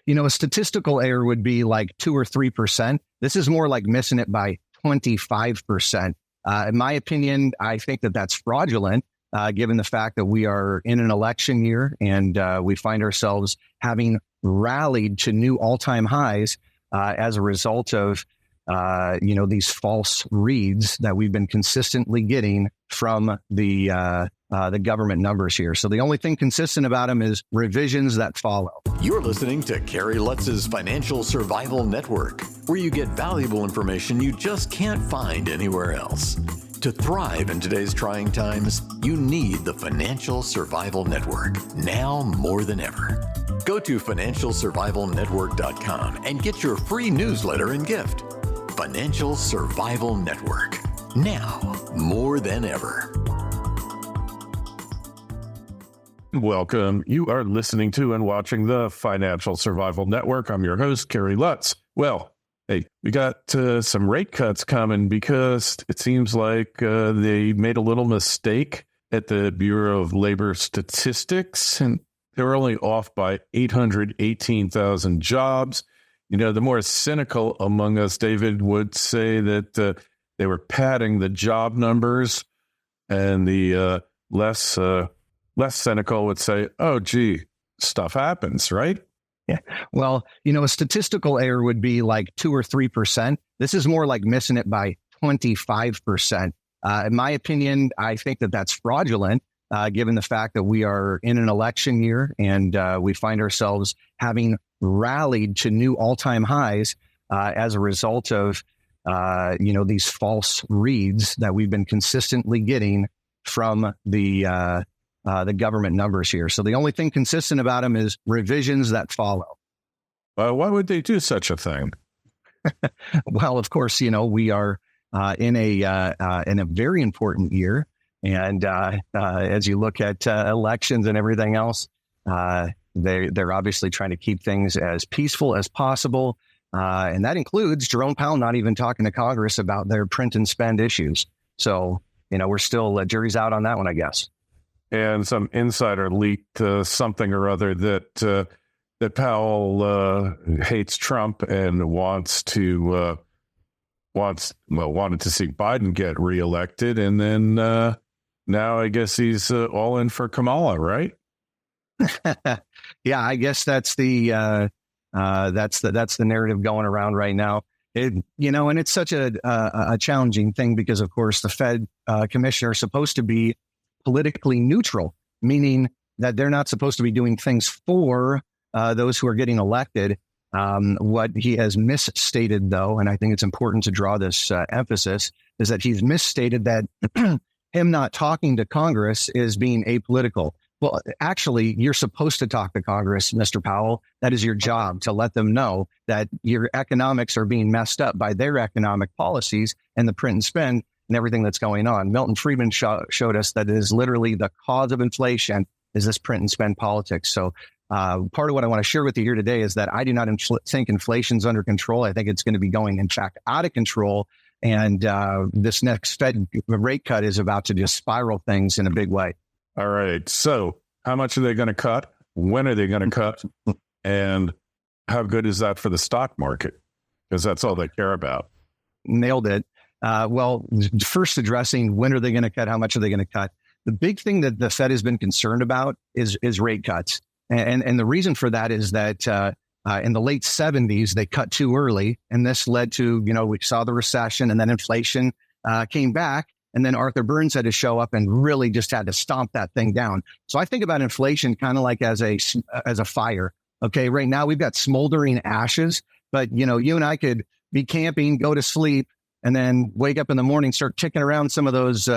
A statistical error would be like 2 or 3%. This is more like missing it by 25%. In my opinion, I think that that's fraudulent, given the fact that we are in an election year and we find ourselves having rallied to new all-time highs as a result of these false reads that we've been consistently getting from the government numbers here. So the only thing consistent about them is revisions that follow. You're listening to Kerry Lutz's Financial Survival Network, where you get valuable information you just can't find anywhere else. To thrive in today's trying times, you need the Financial Survival Network, now more than ever. Go to financialsurvivalnetwork.com and get your free newsletter and gift. Financial Survival Network, now more than ever. Welcome. You are listening to and watching the Financial Survival Network. I'm your host, Kerry Lutz. Well, hey, we got some rate cuts coming because it seems like they made a little mistake at the Bureau of Labor Statistics, and they were only off by 818,000 jobs. The more cynical among us, David, would say that they were padding the job numbers, and the less cynical would say, oh, gee, stuff happens, right? Yeah. Well, a statistical error would be like 2 or 3%. This is more like missing it by 25%. In my opinion, I think that that's fraudulent, given the fact that we are in an election year and we find ourselves having rallied to new all-time highs as a result of, these false reads that we've been consistently getting from the government numbers here. So the only thing consistent about them is revisions that follow. Why would they do such a thing? Well, of course, we are in a very important year. And as you look at elections and everything else, they're obviously trying to keep things as peaceful as possible. And that includes Jerome Powell not even talking to Congress about their print and spend issues. So, we're still jury's out on that one, I guess. And some insider leaked something or other that Powell hates Trump and wanted to see Biden get reelected, and then now I guess he's all in for Kamala, right? Yeah, I guess that's the narrative going around right now. And it's such a challenging thing because, of course, the Fed commissioner is supposed to be politically neutral, meaning that they're not supposed to be doing things for those who are getting elected. What he has misstated, though, and I think it's important to draw this emphasis, is that he's misstated that him not talking to Congress is being apolitical. Well, actually, you're supposed to talk to Congress, Mr. Powell. That is your job, to let them know that your economics are being messed up by their economic policies and the print and spend and everything that's going on. Milton Friedman showed us that it is literally the cause of inflation is this print and spend politics. So part of what I want to share with you here today is that I do not think inflation's under control. I think it's going to be going, in fact, out of control. And this next Fed rate cut is about to just spiral things in a big way. All right. So how much are they going to cut? When are they going to cut? And how good is that for the stock market? Because that's all they care about. Nailed it. Well, first addressing when are they going to cut? How much are they going to cut? The big thing that the Fed has been concerned about is rate cuts. And the reason for that is that in the late 70s, they cut too early. And this led to, we saw the recession and then inflation came back. And then Arthur Burns had to show up and really just had to stomp that thing down. So I think about inflation kind of like as a fire. Okay, right now we've got smoldering ashes, but you and I could be camping, go to sleep, and then wake up in the morning, start kicking around some of those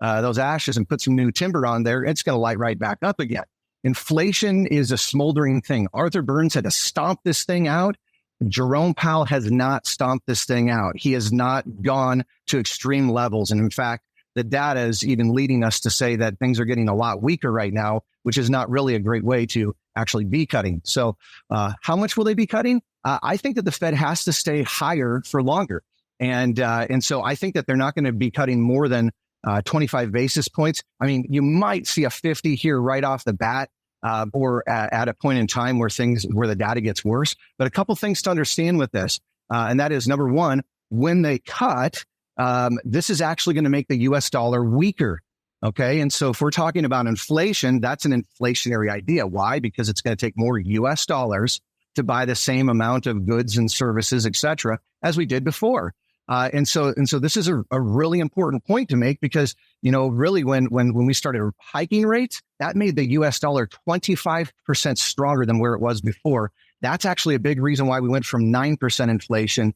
ashes and put some new timber on there. It's going to light right back up again. Inflation is a smoldering thing. Arthur Burns had to stomp this thing out. Jerome Powell has not stomped this thing out. He has not gone to extreme levels. And in fact, the data is even leading us to say that things are getting a lot weaker right now, which is not really a great way to actually be cutting. So how much will they be cutting? I think that the Fed has to stay higher for longer. And so I think that they're not going to be cutting more than 25 basis points. I mean, you might see a 50 here right off the bat. or at a point in time where the data gets worse. But a couple things to understand with this, and that is, number one, when they cut, this is actually going to make the U.S. dollar weaker. Okay. And so if we're talking about inflation, that's an inflationary idea. Why? Because it's going to take more U.S. dollars to buy the same amount of goods and services, et cetera, as we did before. And so this is a really important point to make, because, really when we started hiking rates, that made the US dollar 25% stronger than where it was before. That's actually a big reason why we went from 9% inflation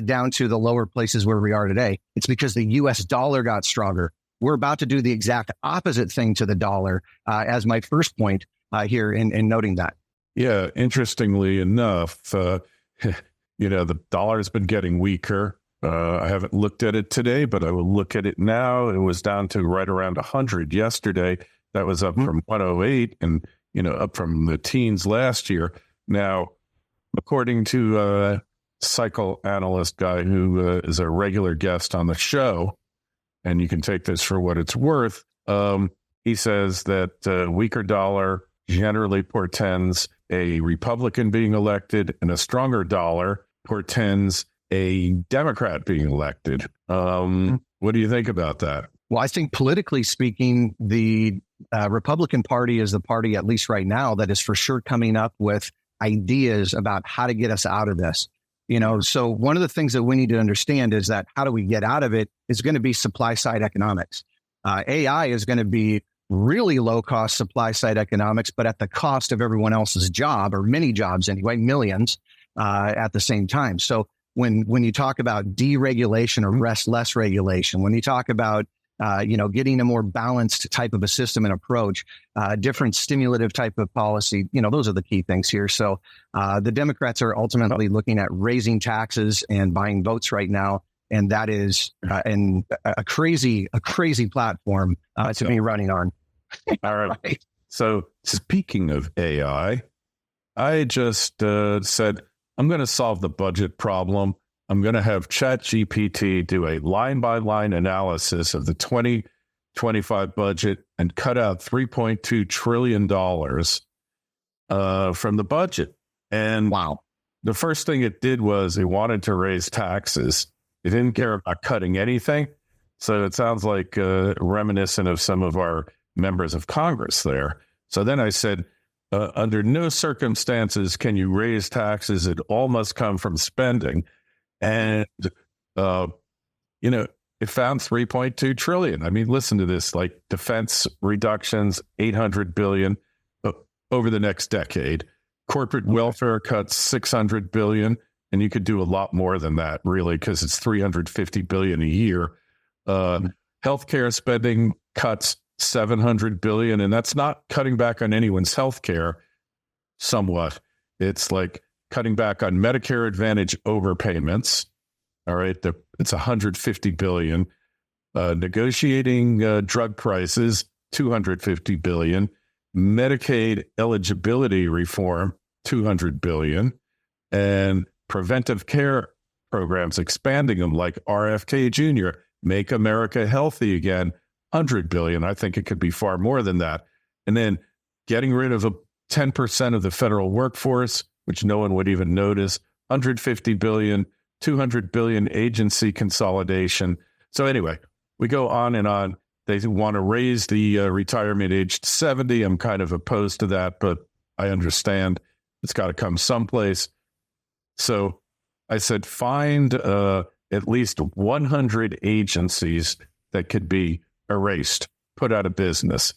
down to the lower places where we are today. It's because the US dollar got stronger. We're about to do the exact opposite thing to the dollar, as my first point here in noting that. Yeah, interestingly enough, the dollar has been getting weaker. I haven't looked at it today, but I will look at it now. It was down to right around 100 yesterday. That was up from 108 and, up from the teens last year. Now, according to a psychoanalyst guy who is a regular guest on the show, and you can take this for what it's worth, he says that weaker dollar generally portends a Republican being elected, and a stronger dollar portends a Democrat being elected. What do you think about that? Well, I think politically speaking, the Republican Party is the party, at least right now, that is for sure coming up with ideas about how to get us out of this. So one of the things that we need to understand is that how do we get out of it is going to be supply side economics. AI is going to be really low cost supply side economics, but at the cost of everyone else's job, or many jobs anyway, millions at the same time. So when you talk about deregulation or less regulation, when you talk about getting a more balanced type of a system and approach, different stimulative type of policy, those are the key things here. So the Democrats are ultimately looking at raising taxes and buying votes right now, and that is a crazy platform to be running on. All right. So speaking of AI, I just said, I'm going to solve the budget problem. I'm going to have ChatGPT do a line-by-line analysis of the 2025 budget and cut out $3.2 trillion from the budget. And wow, the first thing it did was it wanted to raise taxes. It didn't care about cutting anything. So it sounds like reminiscent of some of our members of Congress there. So then I said, under no circumstances can you raise taxes. It all must come from spending. And, it found $3.2 trillion. I mean, listen to this, like defense reductions, $800 billion over the next decade, corporate welfare cuts, $600 billion. And you could do a lot more than that, really, because it's $350 billion a year. Healthcare spending cuts, $700 billion, and that's not cutting back on anyone's health care somewhat. It's like cutting back on Medicare Advantage overpayments. All right. It's $150 billion. Negotiating drug prices, $250 billion. Medicaid eligibility reform, $200 billion. And preventive care programs, expanding them like RFK Jr., Make America Healthy Again, $100 billion. I think it could be far more than that. And then getting rid of 10% of the federal workforce, which no one would even notice, $150 billion, $200 billion agency consolidation. So anyway, we go on and on. They want to raise the retirement age to 70. I'm kind of opposed to that, but I understand it's got to come someplace. So I said, find at least 100 agencies that could be erased, put out of business,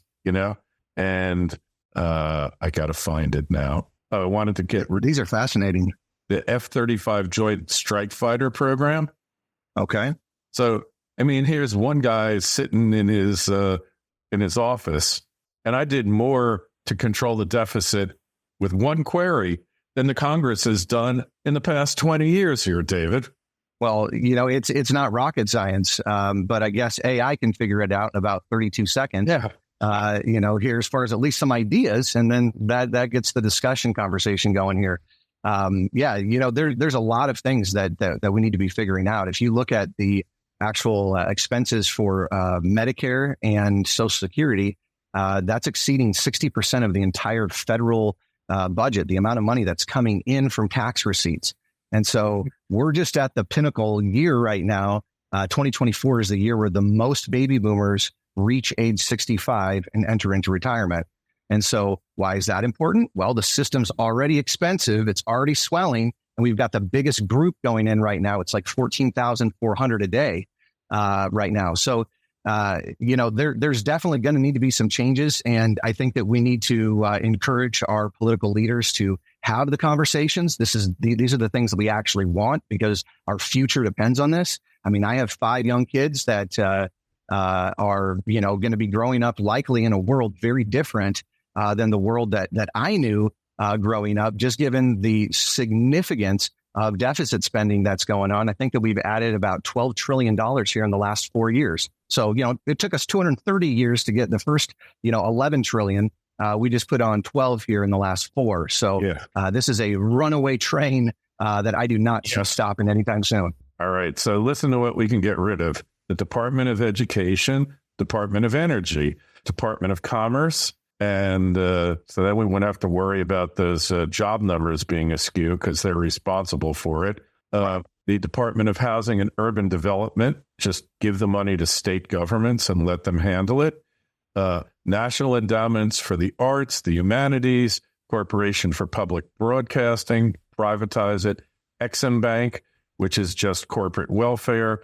and I got to find it now. I wanted to get these are fascinating. The F-35 Joint Strike Fighter program. Okay. So, I mean, here's one guy sitting in his office, and I did more to control the deficit with one query than the Congress has done in the past 20 years here, David. Well, it's not rocket science, but I guess AI can figure it out in about 32 seconds. Yeah. Here as far as at least some ideas, and then that gets the discussion conversation going here. There's a lot of things that we need to be figuring out. If you look at the actual expenses for Medicare and Social Security, That's exceeding 60% of the entire federal budget, the amount of money that's coming in from tax receipts. And so we're just at the pinnacle year right now. 2024 is the year where the most baby boomers reach age 65 and enter into retirement. And so why is that important? Well, the system's already expensive. It's already swelling. And we've got the biggest group going in right now. It's like 14,400 a day right now. So, there's definitely going to need to be some changes. And I think that we need to encourage our political leaders to have the conversations. These are the things that we actually want because our future depends on this. I mean, I have 5 young kids that are, going to be growing up likely in a world very different than the world that I knew growing up, just given the significance of deficit spending that's going on. I think that we've added about $12 trillion here in the last 4 years. So, it took us 230 years to get the first, 11 trillion. We just put on 12 here in the last 4. So this is a runaway train that I do not see stopping anytime soon. All right. So listen to what we can get rid of. The Department of Education, Department of Energy, Department of Commerce. And so then we wouldn't have to worry about those job numbers being askew because they're responsible for it. The Department of Housing and Urban Development, just give the money to state governments and let them handle it. National Endowments for the Arts, the Humanities, Corporation for Public Broadcasting, privatize it. Exim Bank, which is just corporate welfare.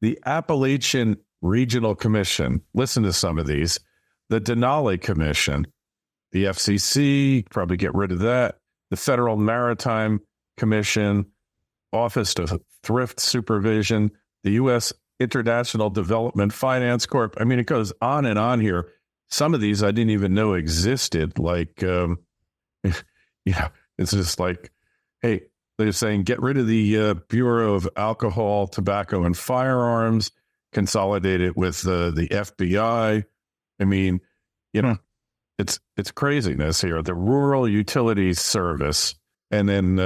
The Appalachian Regional Commission, listen to some of these. The Denali Commission, the FCC, probably get rid of that. The Federal Maritime Commission, Office of Thrift Supervision, the U.S. International Development Finance Corp. I mean, it goes on and on here. Some of these I didn't even know existed. Like, it's just like, hey, they're saying get rid of the Bureau of Alcohol, Tobacco, and Firearms, consolidate it with the FBI. I mean, it's craziness here. The Rural Utilities Service, and then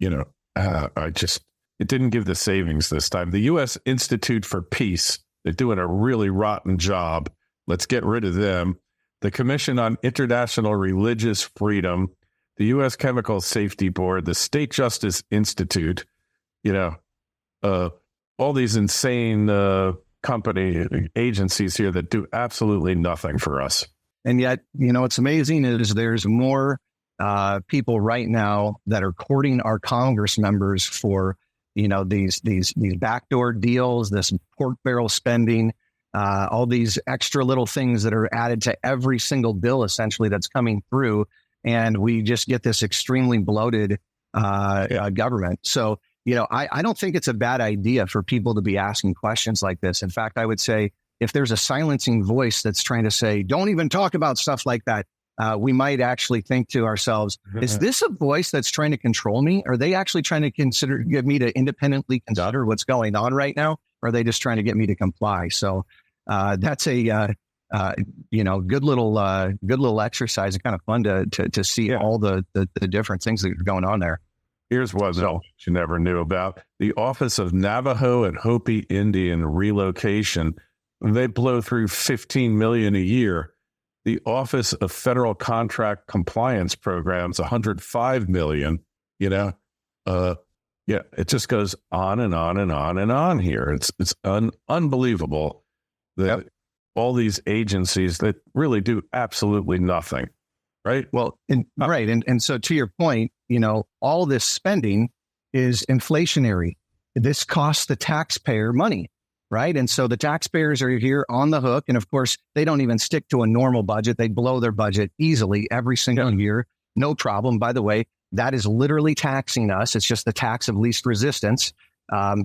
it didn't give the savings this time. The U.S. Institute for Peace, they're doing a really rotten job. Let's get rid of them. The Commission on International Religious Freedom, the U.S. Chemical Safety Board, the State Justice Institute, all these insane agencies here that do absolutely nothing for us. And yet, what's amazing is there's more people right now that are courting our Congress members for, these backdoor deals, this pork barrel spending, all these extra little things that are added to every single bill, essentially, that's coming through. And we just get this extremely bloated government. So, I don't think it's a bad idea for people to be asking questions like this. In fact, I would say if there's a silencing voice that's trying to say, don't even talk about stuff like that, we might actually think to ourselves, is this a voice that's trying to control me? Are they actually trying to get me to independently consider what's going on right now? Or are they just trying to get me to comply? So that's a good little exercise and kind of fun to see all the different things that are going on there. Here's one that you never knew about. The Office of Navajo and Hopi Indian Relocation. They blow through $15 million a year. The Office of Federal Contract Compliance Programs, $105 million. It just goes on and on and on and on here. It's unbelievable that all these agencies that really do absolutely nothing. Right. Well, And so to your point, all this spending is inflationary. This costs the taxpayer money. Right. And so the taxpayers are here on the hook. And of course, they don't even stick to a normal budget. They blow their budget easily every single year. No problem. By the way, that is literally taxing us. It's just the tax of least resistance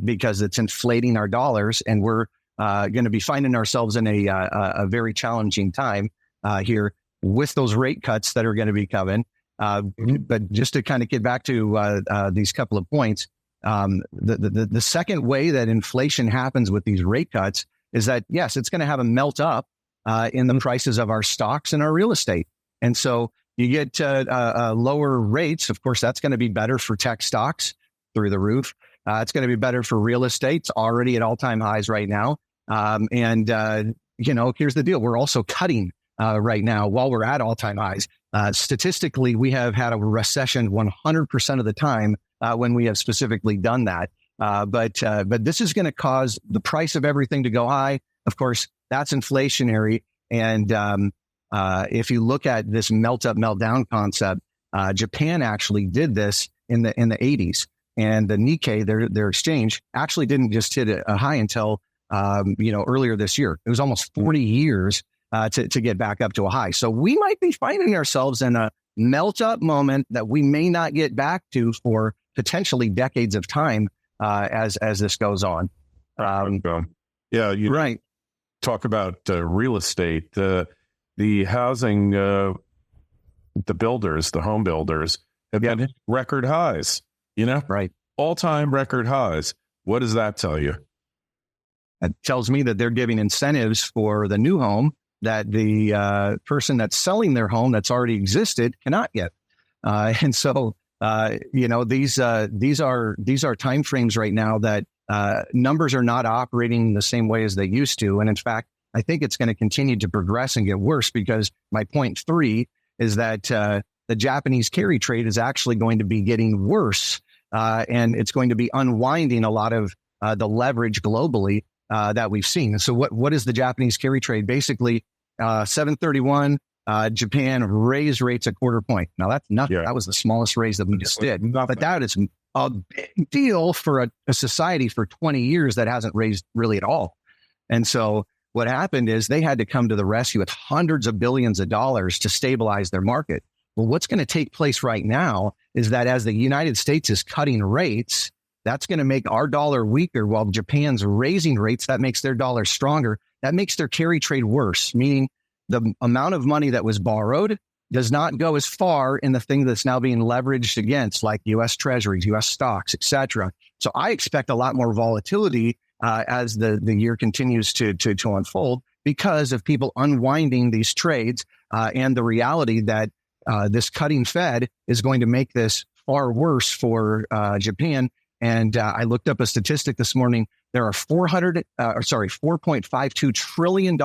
because it's inflating our dollars. And we're going to be finding ourselves in a very challenging time here with those rate cuts that are going to be coming. But just to kind of get back to these couple of points, the second way that inflation happens with these rate cuts is that, yes, it's going to have a melt up in the prices of our stocks and our real estate. And so you get lower rates. Of course, that's going to be better for tech stocks through the roof. It's going to be better for real estate. It's already at all-time highs right now. Here's the deal. We're also cutting right now while we're at all-time highs. Statistically, we have had a recession 100% of the time when we have specifically done that. But this is going to cause the price of everything to go high. Of course, that's inflationary. And if you look at this melt up, melt down concept, Japan actually did this in the 80s. And the Nikkei, their exchange, actually didn't just hit a high until earlier this year. It was almost 40 years to get back up to a high. So we might be finding ourselves in a melt up moment that we may not get back to for potentially decades of time as this goes on. Right. Talk about real estate, the housing, the builders, the home builders have been hitting record highs. Right. All-time record highs. What does that tell you? It tells me that they're giving incentives for the new home that the person that's selling their home that's already existed cannot get. And so, these are timeframes right now that numbers are not operating the same way as they used to. And in fact, I think it's going to continue to progress and get worse because my point 3 is that the Japanese carry trade is actually going to be getting worse. And it's going to be unwinding a lot of the leverage globally that we've seen. So what is the Japanese carry trade? Basically, 731, Japan raised rates a quarter point. Now that's nothing. Yeah. That was the smallest raise that we just did. Nothing. But that is a big deal for a society for 20 years that hasn't raised really at all. And so what happened is they had to come to the rescue with hundreds of billions of dollars to stabilize their market. Well, what's going to take place right now is that as the United States is cutting rates, that's going to make our dollar weaker while Japan's raising rates. That makes their dollar stronger. That makes their carry trade worse, meaning the amount of money that was borrowed does not go as far in the thing that's now being leveraged against, like U.S. treasuries, U.S. stocks, et cetera. So I expect a lot more volatility as the year continues to unfold because of people unwinding these trades and the reality that this cutting Fed is going to make this far worse for Japan. And I looked up a statistic this morning. There are $4.52 trillion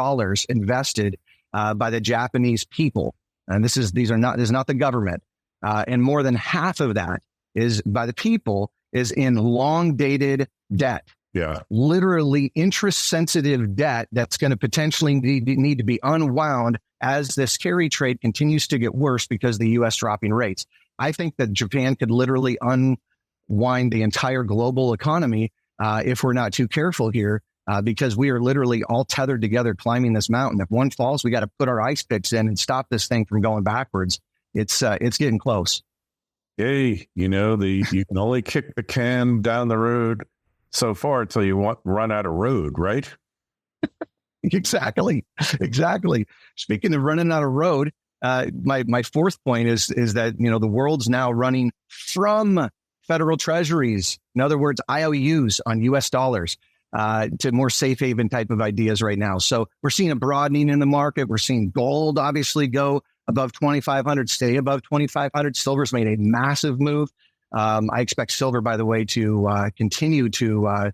invested by the Japanese people. And this is not the government. And more than half of that is by the people is in long dated debt. Yeah. Literally interest sensitive debt that's going to potentially need to be unwound as this carry trade continues to get worse because the U.S. dropping rates. I think that Japan could literally unwind the entire global economy if we're not too careful here, because we are literally all tethered together climbing this mountain. If one falls, we got to put our ice picks in and stop this thing from going backwards. It's getting close. Hey, you can only kick the can down the road so far until you run out of road, right? Exactly. Speaking of running out of road, my fourth point is that, the world's now running from federal treasuries. In other words, IOUs on US dollars to more safe haven type of ideas right now. So we're seeing a broadening in the market. We're seeing gold obviously go above 2,500, stay above 2,500. Silver's made a massive move. I expect silver, by the way, to continue to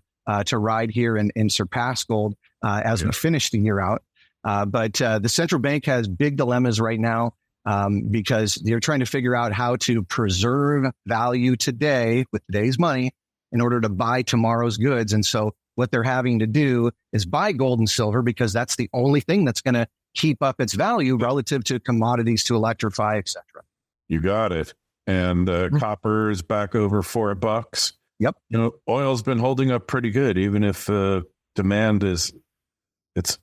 ride here and surpass gold as we finish the year out. But the central bank has big dilemmas right now because they're trying to figure out how to preserve value today with today's money in order to buy tomorrow's goods. And so what they're having to do is buy gold and silver because that's the only thing that's going to keep up its value relative to commodities to electrify, et cetera. You got it. And copper is back over $4. Yep. Oil's been holding up pretty good, even if demand it's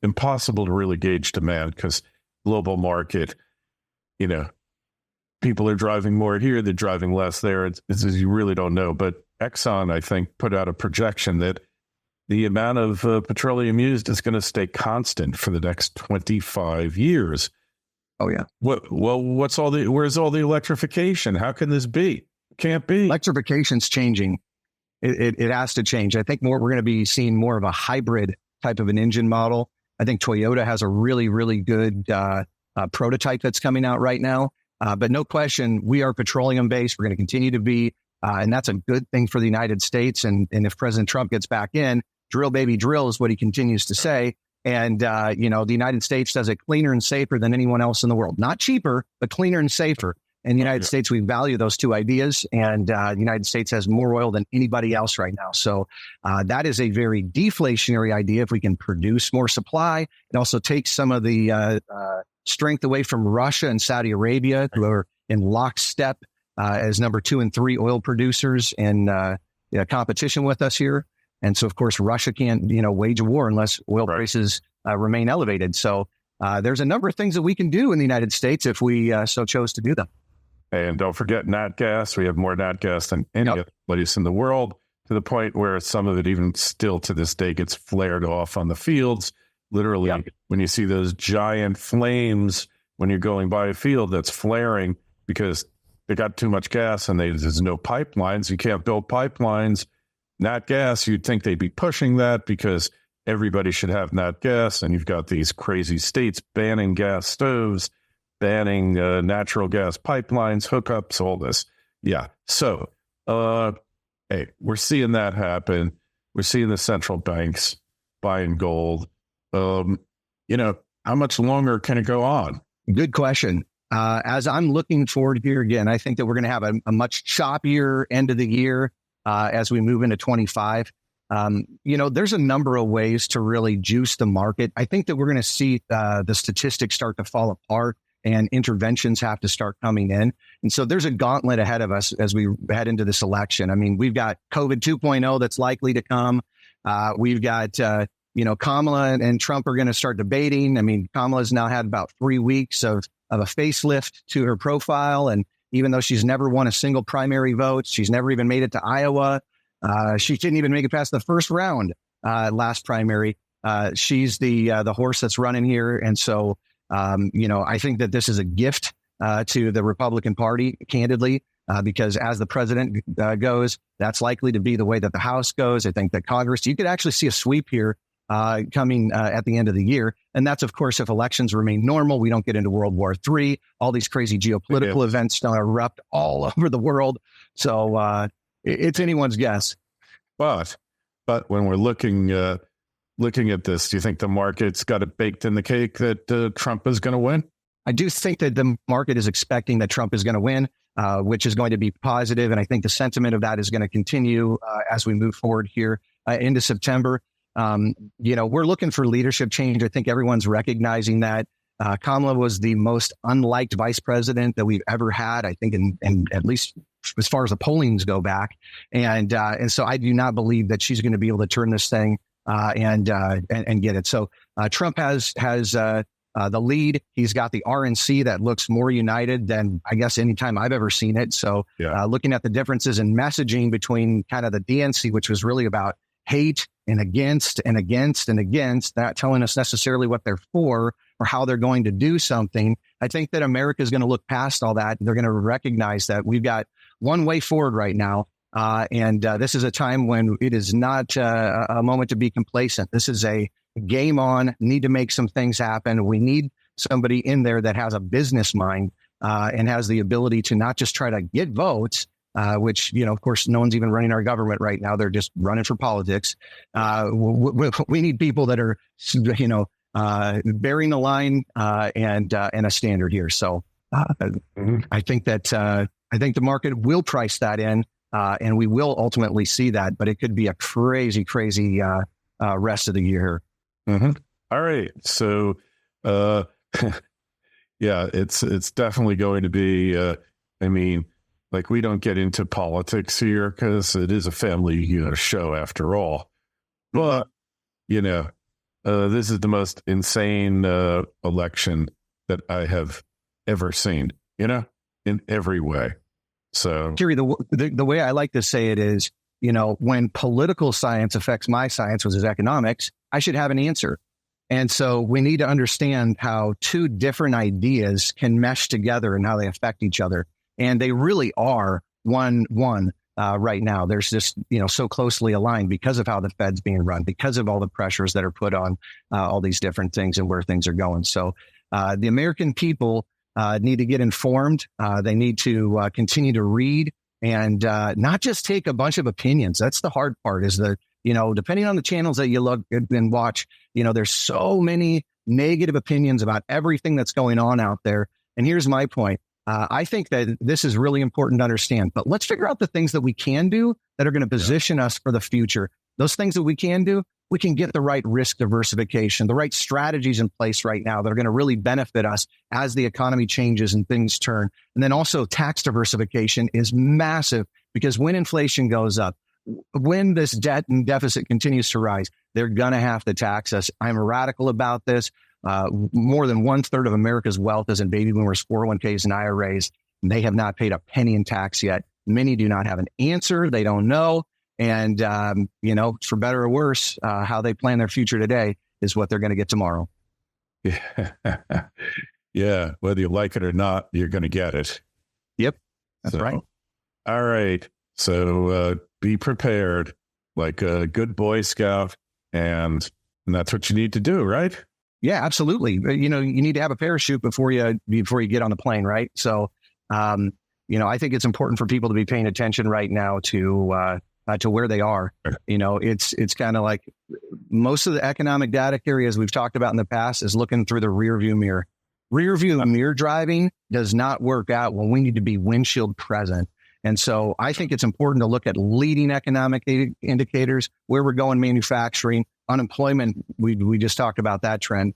impossible to really gauge demand because global market, people are driving more here, they're driving less there. It's you really don't know. But Exxon, I think, put out a projection that the amount of petroleum used is going to stay constant for the next 25 years. Oh, yeah. Where's all the electrification? How can this be? Can't be. Electrification's changing. It has to change. I think we're going to be seeing more of a hybrid type of an engine model. I think Toyota has a really, really good prototype that's coming out right now. But no question, we are petroleum based. We're going to continue to be, and that's a good thing for the United States. And if President Trump gets back in, drill, baby, drill is what he continues to say. And, the United States does it cleaner and safer than anyone else in the world. Not cheaper, but cleaner and safer. In the United States, we value those two ideas, and the United States has more oil than anybody else right now. So that is a very deflationary idea. If we can produce more supply, it also takes some of the strength away from Russia and Saudi Arabia, who are in lockstep as number 2 and 3 oil producers in competition with us here. And so, of course, Russia can't, wage a war unless oil prices remain elevated. So there's a number of things that we can do in the United States if we so chose to do them. And don't forget nat gas. We have more nat gas than any other place in the world, to the point where some of it even still to this day gets flared off on the fields. Literally, when you see those giant flames when you're going by a field that's flaring because they got too much gas and there's no pipelines. You can't build pipelines. Nat gas, you'd think they'd be pushing that because everybody should have nat gas. And you've got these crazy states banning gas stoves, banning natural gas pipelines, hookups, all this. Yeah. So, hey, we're seeing that happen. We're seeing the central banks buying gold. How much longer can it go on? Good question. As I'm looking forward here again, I think that we're going to have a much choppier end of the year as we move into 25. There's a number of ways to really juice the market. I think that we're going to see the statistics start to fall apart and interventions have to start coming in. And so there's a gauntlet ahead of us as we head into this election. I mean, we've got COVID 2.0 that's likely to come. We've got, Kamala and Trump are going to start debating. I mean, Kamala's now had about 3 weeks of a facelift to her profile. And even though she's never won a single primary vote, she's never even made it to Iowa. She didn't even make it past the first round last primary. She's the horse that's running here. And so, I think that this is a gift to the Republican Party, candidly, because as the president goes, that's likely to be the way that the House goes. I think that Congress, you could actually see a sweep here coming at the end of the year. And that's, of course, if elections remain normal, we don't get into World War III, all these crazy geopolitical events don't erupt all over the world. So it's anyone's guess. But when we're looking at this, do you think the market's got it baked in the cake that Trump is going to win? I do think that the market is expecting that Trump is going to win, which is going to be positive. And I think the sentiment of that is going to continue as we move forward here into September. We're looking for leadership change. I think everyone's recognizing that. Kamala was the most unliked vice president that we've ever had, I think, in at least as far as the pollings go back. And so I do not believe that she's going to be able to turn this thing and get it. So Trump has the lead. He's got the RNC that looks more united than I guess any time I've ever seen it. So looking at the differences in messaging between kind of the DNC, which was really about hate and against and against and against, not telling us necessarily what they're for or how they're going to do something. I think that America is going to look past all that. They're going to recognize that we've got one way forward right now. And this is a time when it is not a moment to be complacent. This is a game on, need to make some things happen. We need somebody in there that has a business mind and has the ability to not just try to get votes, which, of course, no one's even running our government right now. They're just running for politics. We need people that are, bearing the line and a standard here. So I think that the market will price that in. And we will ultimately see that, but it could be a crazy rest of the year. Mm-hmm. All right. So, it's definitely going to be, we don't get into politics here because it is a family, show after all. But, this is the most insane election that I have ever seen, in every way. So, Kerry, the way I like to say it is, when political science affects my science, which is economics, I should have an answer. And so we need to understand how two different ideas can mesh together and how they affect each other. And they really are one right now. There's just, so closely aligned because of how the Fed's being run, because of all the pressures that are put on all these different things and where things are going. So the American people need to get informed. They need to continue to read and not just take a bunch of opinions. That's the hard part, is the depending on the channels that you look and watch, there's so many negative opinions about everything that's going on out there. And here's my point. I think that this is really important to understand, but let's figure out the things that we can do that are going to position us for the future. Those things that we can do, we can get the right risk diversification, the right strategies in place right now that are going to really benefit us as the economy changes and things turn. And then also tax diversification is massive, because when inflation goes up, when this debt and deficit continues to rise, they're going to have to tax us. I'm radical about this. More than 1/3 of America's wealth is in baby boomers, 401ks, and IRAs. And they have not paid a penny in tax yet. Many do not have an answer. They don't know. And, for better or worse, how they plan their future today is what they're going to get tomorrow. Yeah. Yeah. Whether you like it or not, you're going to get it. Yep. That's right. All right. So be prepared like a good Boy Scout. And that's what you need to do, right? Yeah, absolutely. You need to have a parachute before you get on the plane, right? So, I think it's important for people to be paying attention right now to where they are. It's kind of like most of the economic data, Kerry, as we've talked about in the past, is looking through the rear view mirror. Rear view mirror driving does not work out when we need to be windshield present. And so I think it's important to look at leading economic indicators, where we're going, manufacturing, unemployment. We just talked about that trend.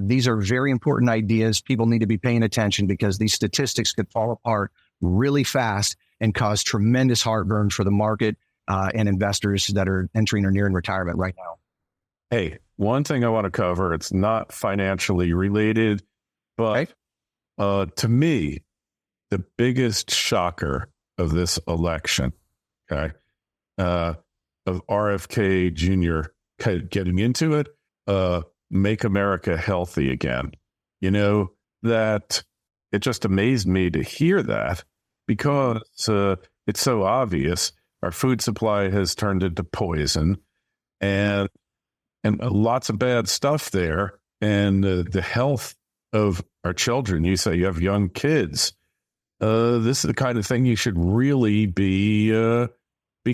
These are very important ideas. People need to be paying attention, because these statistics could fall apart really fast and cause tremendous heartburn for the market and investors that are entering or nearing retirement right now. Hey, one thing I want to cover, it's not financially related, but to me, the biggest shocker of this election, of RFK Jr. getting into it, make America healthy again. That it just amazed me to hear that, because it's so obvious. Our food supply has turned into poison, and lots of bad stuff there. And the health of our children. You say you have young kids. This is the kind of thing you should really be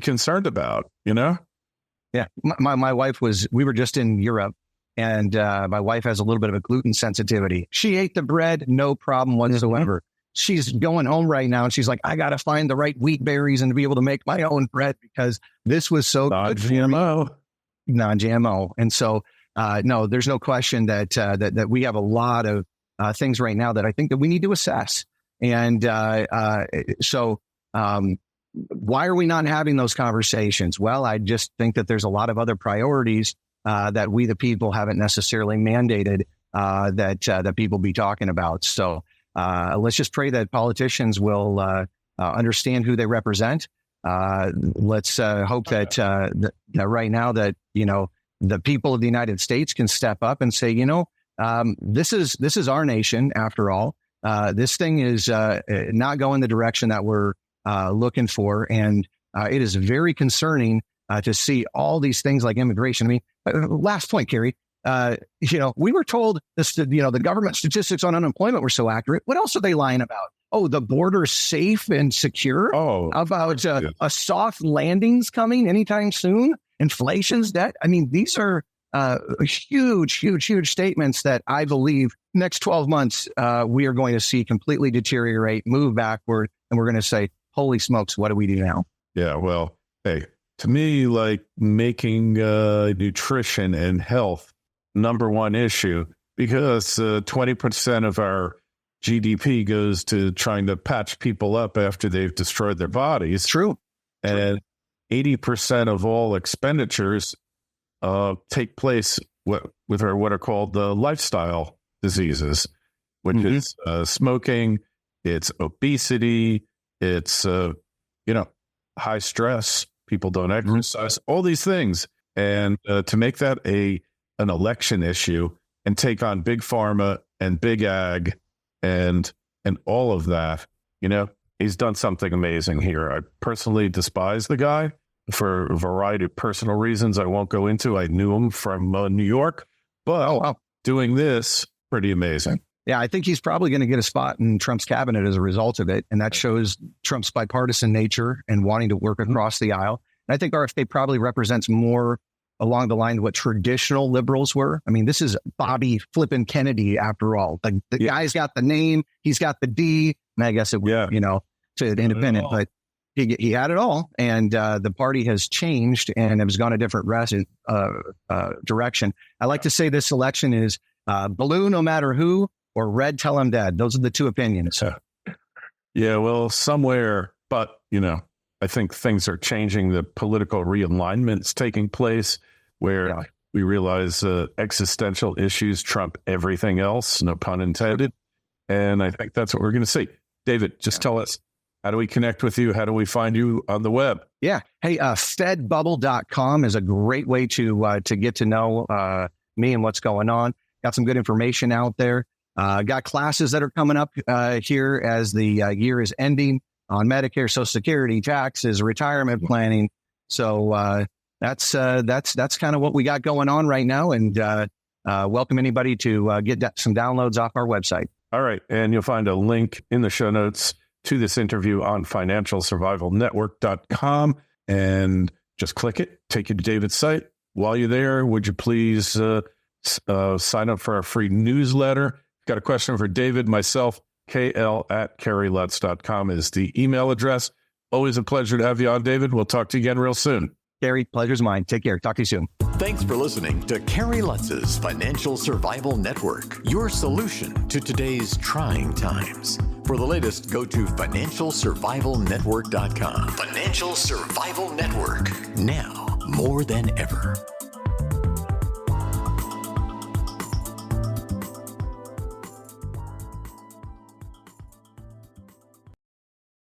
concerned about, Yeah. My wife we were just in Europe, and my wife has a little bit of a gluten sensitivity. She ate the bread, no problem whatsoever. Mm-hmm. She's going home right now, and she's like, I got to find the right wheat berries and to be able to make my own bread, because this was so good for me. Non-GMO. And so, no, there's no question that we have a lot of things right now that I think that we need to assess. And so why are we not having those conversations? Well, I just think that there's a lot of other priorities that we, the people, haven't necessarily mandated that people be talking about. So let's just pray that politicians will understand who they represent. Let's hope that right now that, the people of the United States can step up and say, this is our nation after all. This thing is not going the direction that we're looking for. And it is very concerning to see all these things like immigration. I mean, last point, Kerry, we were told this, the government statistics on unemployment were so accurate. What else are they lying about? Oh, the border's safe and secure? Oh, about a soft landing's coming anytime soon? Inflation's debt? I mean, these are huge statements that I believe next 12 months, we are going to see completely deteriorate, move backward, and we're going to say, holy smokes, what do we do now? Yeah, well, hey, to me, like making nutrition and health number one issue, because 20% of our GDP goes to trying to patch people up after they've destroyed their bodies. True. And 80% of all expenditures take place with what are called the lifestyle diseases, which is smoking, it's obesity, it's high stress, people don't exercise, all these things. And to make that an election issue and take on big pharma and big ag and all of that, he's done something amazing here. I personally despise the guy for a variety of personal reasons I won't go into. I knew him from New York, but doing this, pretty amazing. Yeah, I think he's probably going to get a spot in Trump's cabinet as a result of it. And that shows Trump's bipartisan nature and wanting to work across the aisle. And I think RFK probably represents more along the line of what traditional liberals were. I mean, this is Bobby flippin' Kennedy after all. The guy's got the name, he's got the D, and I guess it was, to an independent, but he had it all. And the party has changed and has gone a different direction. I like to say this election is blue no matter who, or red till I'm dead. Those are the two opinions. Yeah, well, somewhere, but, I think things are changing. The political realignment's taking place where we realize existential issues trump everything else, no pun intended. And I think that's what we're going to see. David, just tell us, how do we connect with you? How do we find you on the web? Yeah. Hey, fedbubble.com is a great way to get to know me and what's going on. Got some good information out there. Got classes that are coming up here as the year is ending on Medicare, Social Security, taxes, retirement planning. So that's kind of what we got going on right now. And welcome anybody to get some downloads off our website. All right. And you'll find a link in the show notes to this interview on financialsurvivalnetwork.com. And just click it, take you to David's site. While you're there, would you please sign up for our free newsletter? Got a question for David, myself, KL@kerrylutz.com is the email address. Always a pleasure to have you on, David. We'll talk to you again real soon. Kerry, pleasure's mine. Take care. Talk to you soon. Thanks for listening to Kerry Lutz's Financial Survival Network, your solution to today's trying times. For the latest, go to financialsurvivalnetwork.com. Financial Survival Network, now more than ever.